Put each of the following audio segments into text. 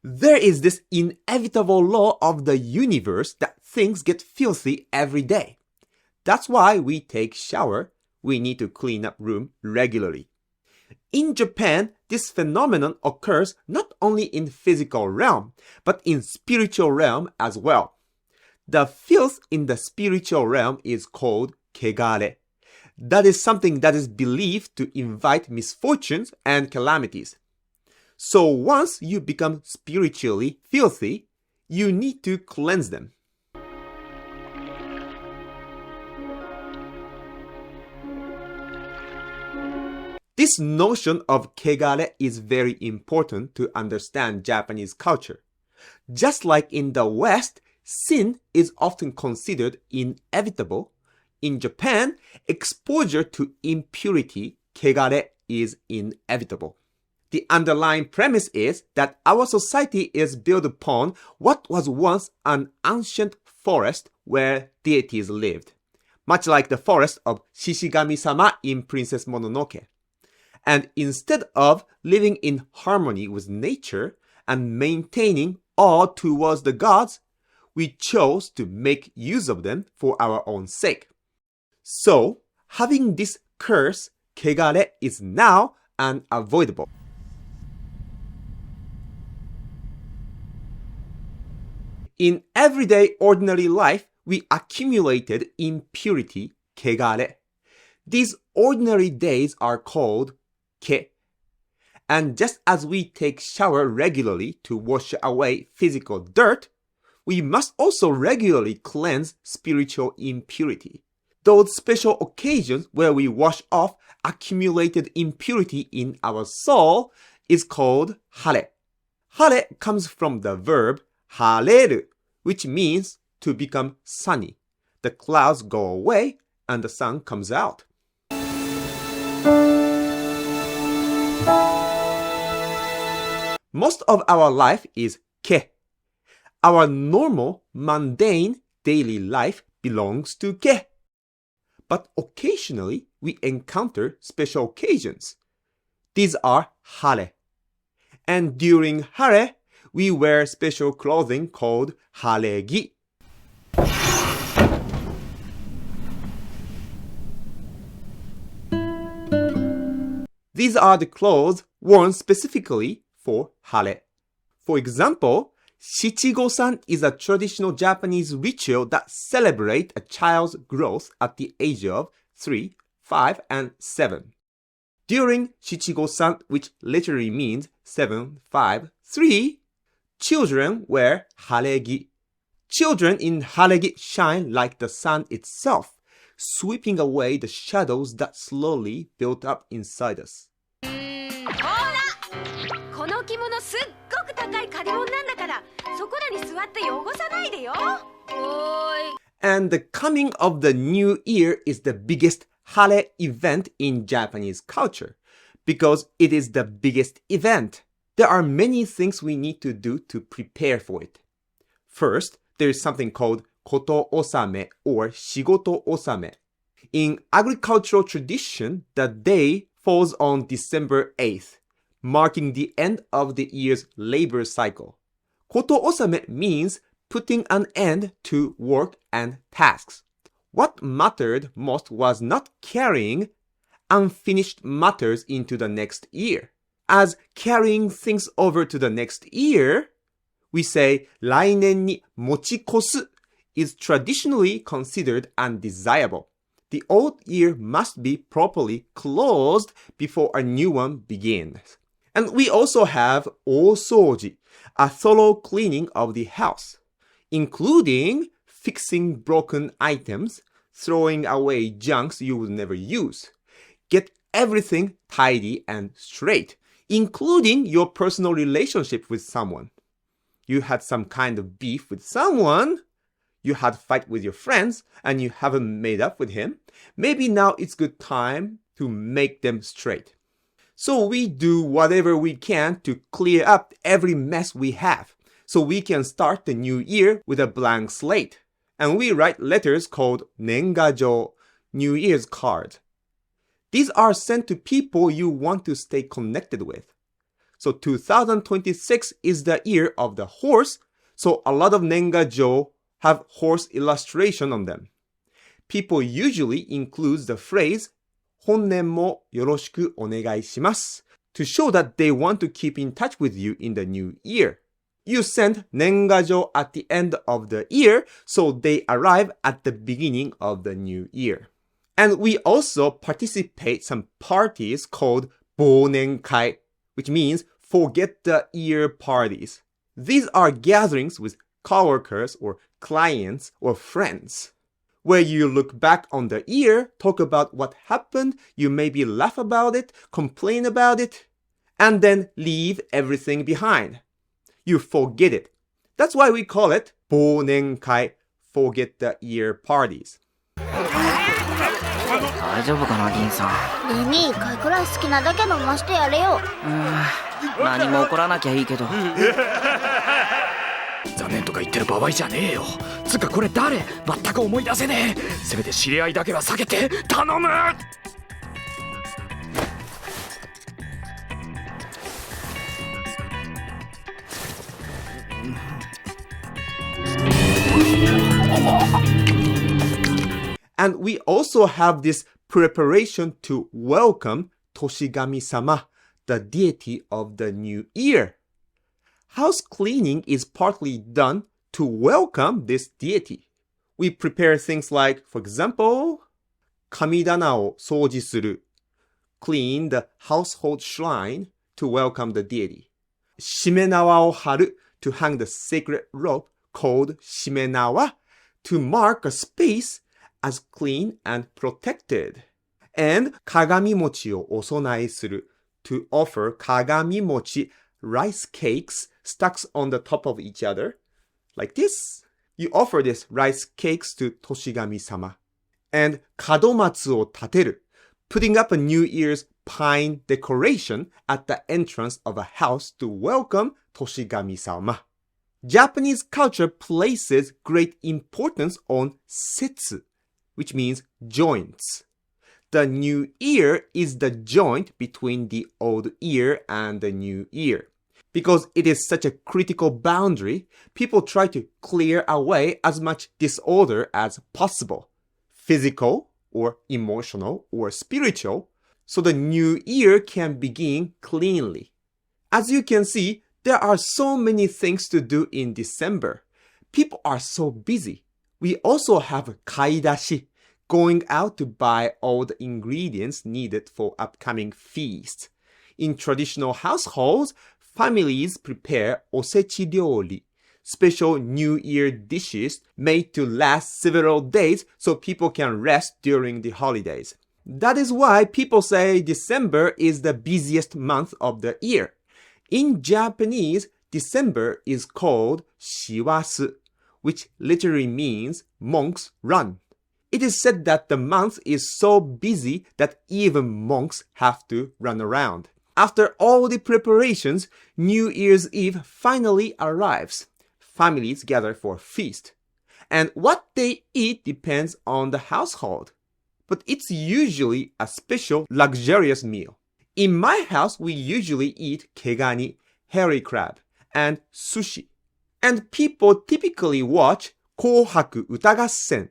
There is this inevitable law of the universe that things get filthy every day. That's why we take shower. We need to clean up room regularly. In Japan, this phenomenon occurs not only in physical realm, but in spiritual realm as well. The filth in the spiritual realm is called kegare. That is something that is believed to invite misfortunes and calamities. So once you become spiritually filthy, you need to cleanse them. This notion of kegare is very important to understand Japanese culture. Just like in the West, sin is often considered inevitable. In Japan, exposure to impurity, kegare, is inevitable. The underlying premise is that our society is built upon what was once an ancient forest where deities lived, much like the forest of Shishigami-sama in Princess Mononoke. And instead of living in harmony with nature and maintaining awe towards the gods, we chose to make use of them for our own sake. So, having this curse, kegare, is now unavoidable. In everyday ordinary life, we accumulated impurity, kegare. These ordinary days are called ke. And just as we take shower regularly to wash away physical dirt, we must also regularly cleanse spiritual impurity. Those special occasions where we wash off accumulated impurity in our soul is called hare. Hare comes from the verb hareru, which means to become sunny. The clouds go away and the sun comes out. Most of our life is ke. Our normal, mundane, daily life belongs to ke. But occasionally, we encounter special occasions. These are hare. And during hare, we wear special clothing called haregi. These are the clothes worn specifically for hare. For example, Shichigo-san is a traditional Japanese ritual that celebrates a child's growth at the age of 3, 5, and 7. During Shichigo-san, which literally means 7, 5, 3, children wear haregi. Children in haregi shine like the sun itself, sweeping away the shadows that slowly built up inside us. And the coming of the new year is the biggest Hare event in Japanese culture because it is the biggest event. There are many things we need to do to prepare for it. First, there is something called koto osame or shigoto osame. In agricultural tradition, the day falls on December 8th, marking the end of the year's labor cycle. Koto osame means putting an end to work and tasks. What mattered most was not carrying unfinished matters into the next year. As carrying things over to the next year, we say 来年に持ち越す is traditionally considered undesirable. The old year must be properly closed before a new one begins. And we also have 大掃除, a thorough cleaning of the house, including fixing broken items, throwing away junks you would never use. Get everything tidy and straight, including your personal relationship with someone. You had some kind of beef with someone, you had a fight with your friends, and you haven't made up with him. Maybe now it's good time to make them straight. So we do whatever we can to clear up every mess we have, so we can start the new year with a blank slate. And we write letters called nengajo, New Year's card. These are sent to people you want to stay connected with. So 2026 is the year of the horse, so a lot of nengajo have horse illustration on them. People usually include the phrase 本年もよろしくお願いします to show that they want to keep in touch with you in the new year. You send nengajo at the end of the year, so they arrive at the beginning of the new year. And we also participate some parties called 忘年会, which means forget the year parties. These are gatherings with coworkers or clients or friends, where you look back on the year, talk about what happened, you maybe laugh about it, complain about it, and then leave everything behind. You forget it. That's why we call it 忘年会, forget the year parties. 大丈夫かな銀さん。ねえ2回くらい好きなだけ飲ましてやれよ。何も起こらなきゃいいけど。残念とか言ってる場合じゃねえよ。つうかこれ誰？全く思い出せねえ。せめて知り合いだけは避けて頼む。And we also have this preparation to welcome Toshigami-sama, the deity of the new year. House cleaning is partly done to welcome this deity. We prepare things like, for example, 神棚を掃除する, clean the household shrine to welcome the deity. しめ縄を張る, to hang the sacred rope called しめ縄, to mark a space as clean and protected. And 鏡餅をお供えする, to offer 鏡餅 rice cakes stuck on the top of each other, like this. You offer this rice cakes to Toshigami-sama. And 門松を立てる, putting up a New Year's pine decoration at the entrance of a house to welcome Toshigami-sama. Japanese culture places great importance on setsu, which means joints. The new year is the joint between the old year and the new year. Because it is such a critical boundary, people try to clear away as much disorder as possible, physical or emotional or spiritual, so the new year can begin cleanly. As you can see, there are so many things to do in December. People are so busy. We also have kaidashi, going out to buy all the ingredients needed for upcoming feasts. In traditional households, families prepare osechi ryori, special New Year dishes made to last several days so people can rest during the holidays. That is why people say December is the busiest month of the year. In Japanese, December is called shiwasu, which literally means monks run. It is said that the month is so busy that even monks have to run around. After all the preparations, New Year's Eve finally arrives. Families gather for a feast. And what they eat depends on the household. But it's usually a special, luxurious meal. In my house, we usually eat kegani, hairy crab, and sushi. And people typically watch 紅白歌合戦,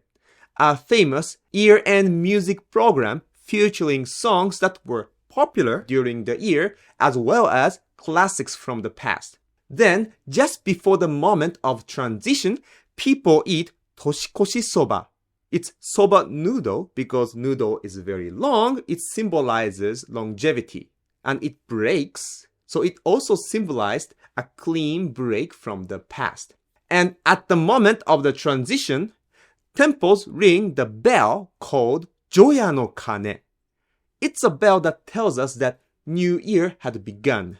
a famous year-end music program featuring songs that were popular during the year as well as classics from the past. Then, just before the moment of transition, people eat toshikoshi soba. It's soba noodle because noodle is very long. It symbolizes longevity. And it breaks, so it also symbolized a clean break from the past. And at the moment of the transition, temples ring the bell called Joya no Kane. It's a bell that tells us that New Year had begun.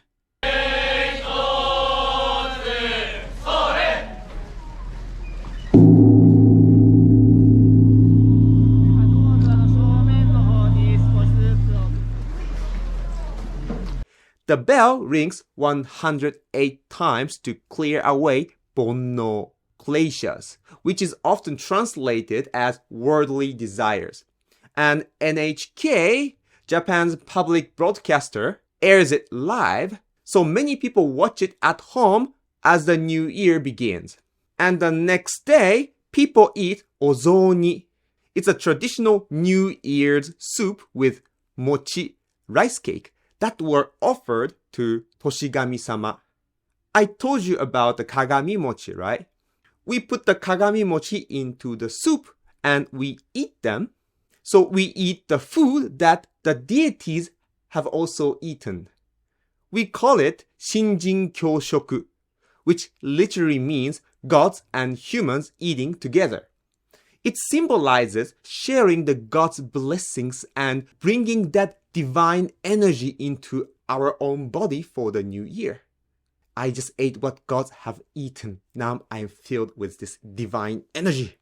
The bell rings 108 times to clear away bonno, kleshas, which is often translated as worldly desires. And NHK, Japan's public broadcaster, airs it live, So many people watch it at home as the new year begins. And the next day, people eat ozoni. It's a traditional New Year's soup with mochi, rice cake, that were offered to Toshigami-sama. I told you about the kagami mochi, right? We put the kagami mochi into the soup and we eat them. So we eat the food that the deities have also eaten. We call it shinjin kyoshoku, which literally means gods and humans eating together. It symbolizes sharing the gods' blessings and bringing that divine energy into our own body for the new year. I just ate what gods have eaten. Now I'm filled with this divine energy.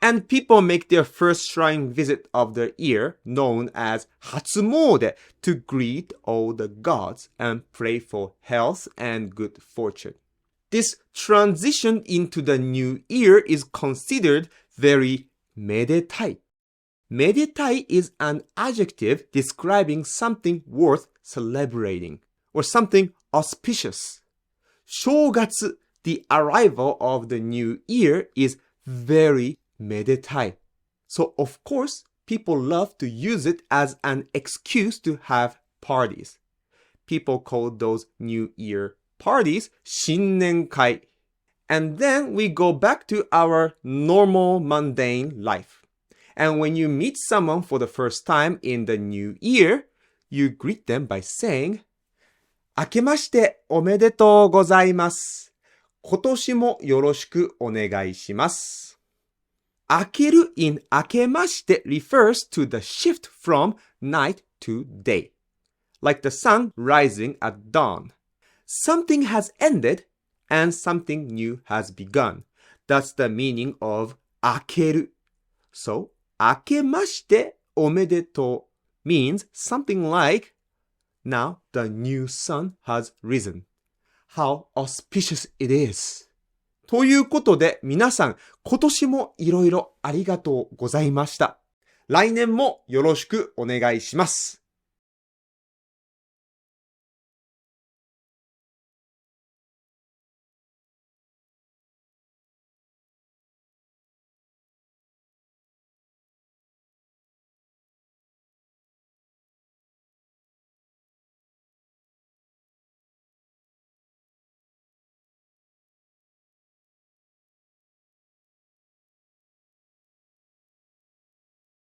And people make their first shrine visit of the year, known as Hatsumode, to greet all the gods and pray for health and good fortune. This transition into the new year is considered very medetai. Medetai is an adjective describing something worth celebrating or something auspicious. Shogatsu, the arrival of the new year, is very medetai. So of course, people love to use it as an excuse to have parties. People call those new year parties shinnenkai. And then we go back to our normal mundane life. And when you meet someone for the first time in the new year, you greet them by saying, 明けましておめでとうございます。今年もよろしくお願いします。明ける in 明けまして refers to the shift from night to day, like the sun rising at dawn. Something has ended and something new has begun. That's the meaning of 明ける. So, 明けましておめでとう means something like, now the new sun has risen. How auspicious it is. ということで皆さん、今年もいろいろありがとうございました。来年もよろしくお願いします。